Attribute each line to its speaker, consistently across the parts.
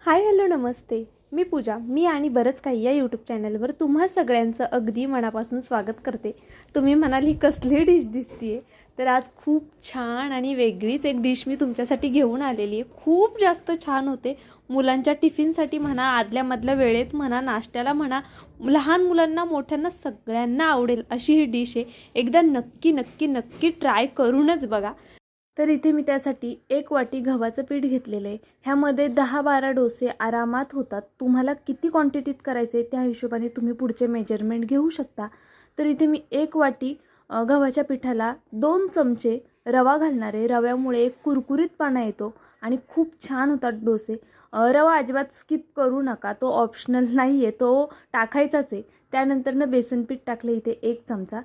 Speaker 1: Hi hello नमस्ते. मी पूजा. मी आणि बरंच काही या यूट्यूब चॅनलवर तुम्हा सगळ्यांचं अगदी मनापासून स्वागत करते. तुम्ही म्हणाल ही कसली डिश दिसतीये, तर आज खूप छान आणि वेगळीच एक डिश मी तुमच्यासाठी घेऊन आलेली आहे. खूप जास्त छान होते. मुलांच्या टिफिनसाठी म्हणा, आदल्यामधल्या वेळेत म्हणा, नाश्त्याला म्हणा, लहान मुलांना मोठ्यांना सगळ्यांना आवडेल अशी ही डिश आहे. एकदा नक्की नक्की नक्की ट्राय करूनच बघा. तर इथे मी त्यासाठी 1 वाटी गव्हाचं पीठ घेतलेलं आहे. ह्यामध्ये 10-12 डोसे आरामात होतात. तुम्हाला किती क्वांटिटीत करायचे त्या हिशोबाने तुम्ही पुढचे मेजरमेंट घेऊ शकता. तर इथे मी 1 वाटी गव्हाच्या पिठाला 2 चमचे रवा घालणार आहे. रव्यामुळे एक कुरकुरीतपणा येतो आणि खूप छान होतात डोसे. रवा अजिबात स्किप करू नका. तो ऑप्शनल नाही आहे, तो टाकायचाच आहे. त्यानंतरनं बेसन पीठ टाकले इथे 1 चमचा.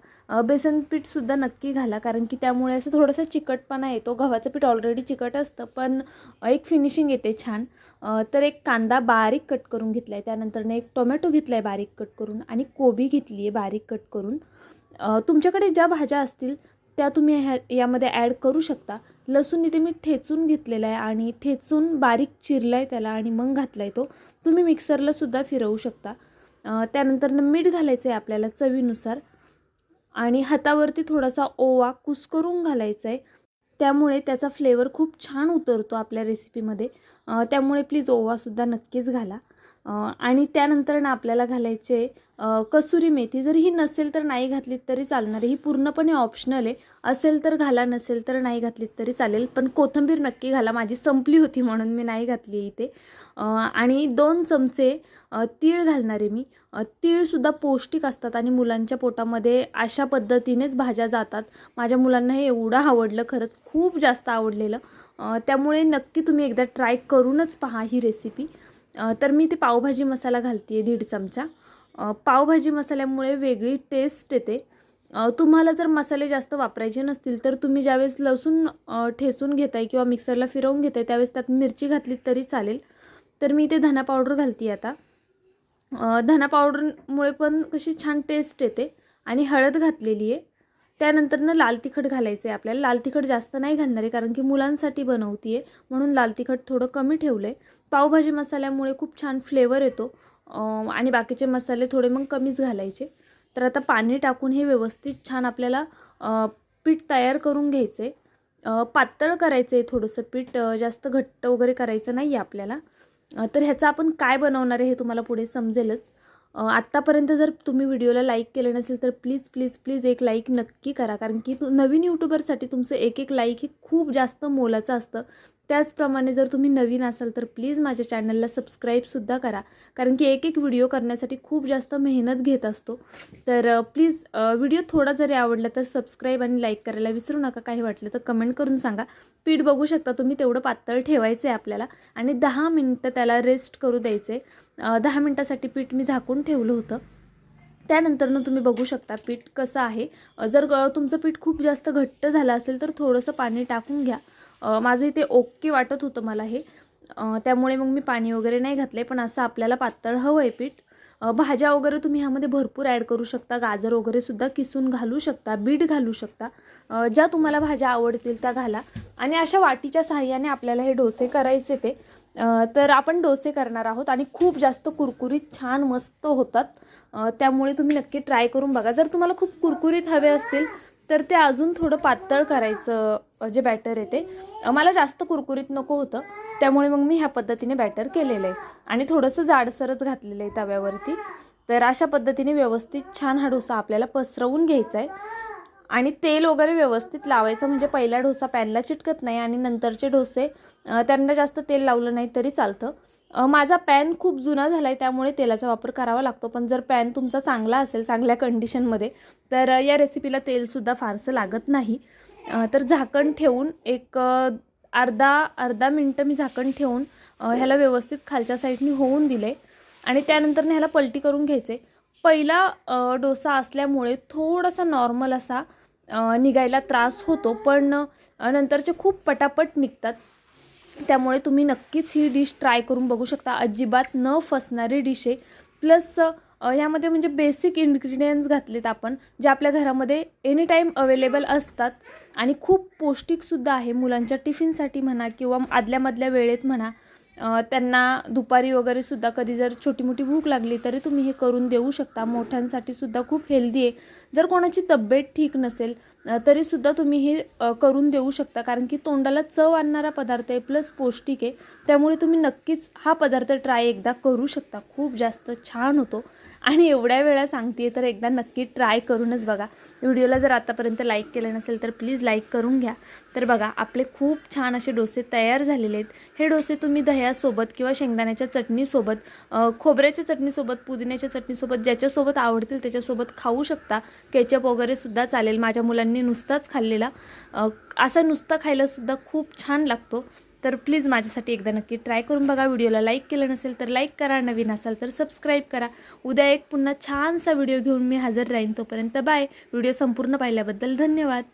Speaker 1: बेसन पीठसुद्धा नक्की घाला, कारण की त्यामुळे असं थोडंसं चिकटपणा येतो. गव्हाचं पीठ ऑलरेडी चिकट असतं, पण एक फिनिशिंग येते छान. तर एक कांदा बारीक कट करून घेतला आहे. त्यानंतरनं एक टोमॅटो घेतला आहे बारीक कट करून आणि कोबी घेतली आहे बारीक कट करून. तुमच्याकडे ज्या भाज्या असतील त्या तुम्ही यामध्ये ॲड करू शकता. लसूण इथे मी ठेचून घेतलेला आहे आणि ठेचून बारीक चिरला आहे त्याला आणि मग घातला आहे तो. तुम्ही मिक्सरलासुद्धा फिरवू शकता. त्यानंतरनं मीठ घालायचं आहे आपल्याला चवीनुसार आणि हातावरती थोडासा ओवा कुस्करून घालायचा आहे. त्यामुळे त्याचा फ्लेवर खूप छान उतरतो आपल्या रेसिपीमध्ये. त्यामुळे प्लीज ओवासुद्धा नक्कीच घाला. आणि त्यानंतर आपल्याला घालायचे कसुरी मेथी. जर ही नसेल तर नाही घातलीत तरी चालणार. ही पूर्णपणे ऑप्शनल आहे. असेल तर घाला, नसेल तर नाही घातलीत तरी चालेल. पण कोथिंबीर नक्की घाला. माझी संपली होती म्हणून मी नाही घातली आहे इथे. आणि 2 चमचे तीळ घालणार आहे मी. तीळसुद्धा पौष्टिक असतात आणि मुलांच्या पोटामध्ये अशा पद्धतीनेच भाज्या जातात. माझ्या मुलांना हे एवढं आवडलं, खरंच खूप जास्त आवडलेलं. त्यामुळे नक्की तुम्ही एकदा ट्राय करूनच पहा ही रेसिपी. तर मी ते पावभाजी मसाला घालते आहे 1.5 चमचा. पावभाजी मसाल्यामुळे वेगळी टेस्ट येते. तुम्हाला जर मसाले जास्त वापरायचे नसतील तर तुम्ही ज्यावेळेस लसूण ठेचून घेताय किंवा मिक्सरला फिरवून घेताय त्यावेळेस त्यात मिरची घातली तरी चालेल. तर मी इथे धना पावडर घालते आहे आता. धना पावडरमुळे पण कशी छान टेस्ट येते आणि हळद घातलेली आहे. त्यानंतरनं लाल तिखट घालायचं आहे आपल्याला. लाल तिखट जास्त नाही घालणार आहे, कारण की मुलांसाठी बनवते आहे म्हणून लाल तिखट थोडं कमी ठेवलं आहे. पावभाजी मसाल्यामुळे खूप छान फ्लेवर येतो आणि बाकीचे मसाले थोडे मग कमीच घालायचे. तर आता पाणी टाकून हे व्यवस्थित छान आपल्याला पीठ तयार करून घ्यायचं आहे. पातळ करायचं आहे थोडंसं पीठ, जास्त घट्ट वगैरे करायचं नाही आहे आपल्याला. तर ह्याचं आपण काय बनवणार आहे हे तुम्हाला पुढे समजेलच. आत्तापर्यंत जर तुम्ही व्हिडिओला लाईक केलं नसेल तर प्लीज प्लीज प्लीज एक लाईक नक्की करा, कारण की नवीन यूट्यूबरसाठी तुमचं एक एक लाईक हे खूप जास्त मोलाचं असतं. त्याचप्रमाणे जर तुम्ही नवीन असाल तर प्लीज माझ्या चॅनलला सबस्क्राईबसुद्धा करा, कारण की एक एक व्हिडिओ करण्यासाठी खूप जास्त मेहनत घेत असतो. तर प्लीज व्हिडिओ थोडा जरी आवडला तर सबस्क्राईब आणि लाईक करायला विसरू नका. काही वाटलं तर कमेंट करून सांगा. पीठ बघू शकता तुम्ही, तेवढं पातळ ठेवायचं आहे आपल्याला आणि 10 मिनटं त्याला रेस्ट करू द्यायचे. 10 मिनटासाठी पीठ मी झाकून ठेवलं होतं. त्यानंतरनं तुम्ही बघू शकता पीठ कसं आहे. जर तुमचं पीठ खूप जास्त घट्ट झालं असेल तर थोडंसं पाणी टाकून घ्या. माझं इथे ओके वाटत होतं मला हे, त्यामुळे मग मी पाणी वगैरे नाही घातले. पण असं आपल्याला पातळ हवं आहे पीठ. भाज्या वगैरे तुम्ही ह्यामध्ये भरपूर ॲड करू शकता. गाजर वगैरे सुद्धा किसून घालू शकता, बीट घालू शकता. ज्या तुम्हाला भाज्या आवडतील त्या घाला. आणि अशा वाटीच्या साहाय्याने आपल्याला हे डोसे करायचे ते. तर आपण डोसे करणार आहोत आणि खूप जास्त कुरकुरीत छान मस्त होतात. त्यामुळे तुम्ही नक्की ट्राय करून बघा. जर तुम्हाला खूप कुरकुरीत हवे असतील तर ते अजून थोडं पातळ करायचं जे बॅटर आहे ते. मला जास्त कुरकुरीत नको होतं, त्यामुळे मग मी ह्या पद्धतीने बॅटर केलेलं आहे आणि थोडंसं जाडसरच घातलेलं आहे तव्यावरती. तर अशा पद्धतीने व्यवस्थित छान हा डोसा आपल्याला पसरवून घ्यायचा आहे आणि तेल वगैरे व्यवस्थित लावायचं, म्हणजे पहिला डोसा पॅनला चिटकत नाही आणि नंतरचे डोसे त्यांना जास्त तेल लावलं नाही तरी चालतं. माझा पॅन खूप जुना झाला आहे त्यामुळे तेलाचा वापर करावा लागतो. पण जर पॅन तुमचा चांगला असेल, चांगल्या कंडिशनमध्ये, तर या रेसिपीला तेलसुद्धा फारसं लागत नाही. तर झाकण ठेवून एक अर्धा मिनटं मी झाकण ठेवून ह्याला व्यवस्थित खालच्या साईडनी होऊन दिले आणि त्यानंतर ह्याला पलटी करून घ्यायचे. पहिला डोसा असल्यामुळे थोडासा नॉर्मल असा निघायला त्रास होतो, पण नंतरचे खूप पटापट निघतात. त्यामुळे तुम्ही नक्कीच ही डिश ट्राय करून बघू शकता. अजिबात न फसणारी डिश आहे. प्लस ह्यामध्ये म्हणजे बेसिक इन्ग्रेडियंट्स घातलेत आपण, जे आपल्या घरामध्ये एनी टाईम अवेलेबल असतात आणि खूप पौष्टिकसुद्धा आहे. मुलांच्या टिफिनसाठी म्हणा किंवा आदल्यामधल्या वेळेत म्हणा, त्यांना दुपारी वगैरे सुद्धा कधी जर छोटी मोठी भूक लागली तरी तुम्ही हे करून देऊ शकता. मोठ्यांसाठी सुद्धा खूप हेल्दी आहे. जर कोणाची तब्येत ठीक नसेल तरीसुद्धा तुम्ही हे करून देऊ शकता, कारण की तोंडाला चव आणणारा पदार्थ आहे प्लस पौष्टिक आहे. त्यामुळे तुम्ही नक्कीच हा पदार्थ ट्राय एकदा करू शकता. खूप जास्त छान होतो आणि एवढ्या वेळा सांगते तर एकदा नक्की ट्राय करूनच बघा. व्हिडिओला जर आतापर्यंत लाईक केलं नसेल तर प्लीज लाईक करून घ्या. तर बघा आपले खूप छान असे डोसे तयार झालेले आहेत. हे डोसे तुम्ही दह्यासोबत किंवा शेंगदाण्याच्या चटणीसोबत, खोबऱ्याच्या चटणीसोबत, पुदिन्याच्या चटणीसोबत, ज्याच्यासोबत आवडतील त्याच्यासोबत खाऊ शकता. केचप वगैरे सुद्धा चालेल. माझ्या मुलांनी नुसताच खाल्लेला, असा नुसता खायलासुद्धा खूप छान लागतो. तर प्लीज माझ्यासाठी एकदा नक्की ट्राय करून बघा. व्हिडिओला लाईक केलं नसेल तर लाईक करा, नवीन असाल तर सबस्क्राईब करा. उद्या एक पुन्हा छानसा व्हिडिओ घेऊन मी हजर राहीन. तोपर्यंत बाय. व्हिडिओ संपूर्ण पाहिल्याबद्दल धन्यवाद.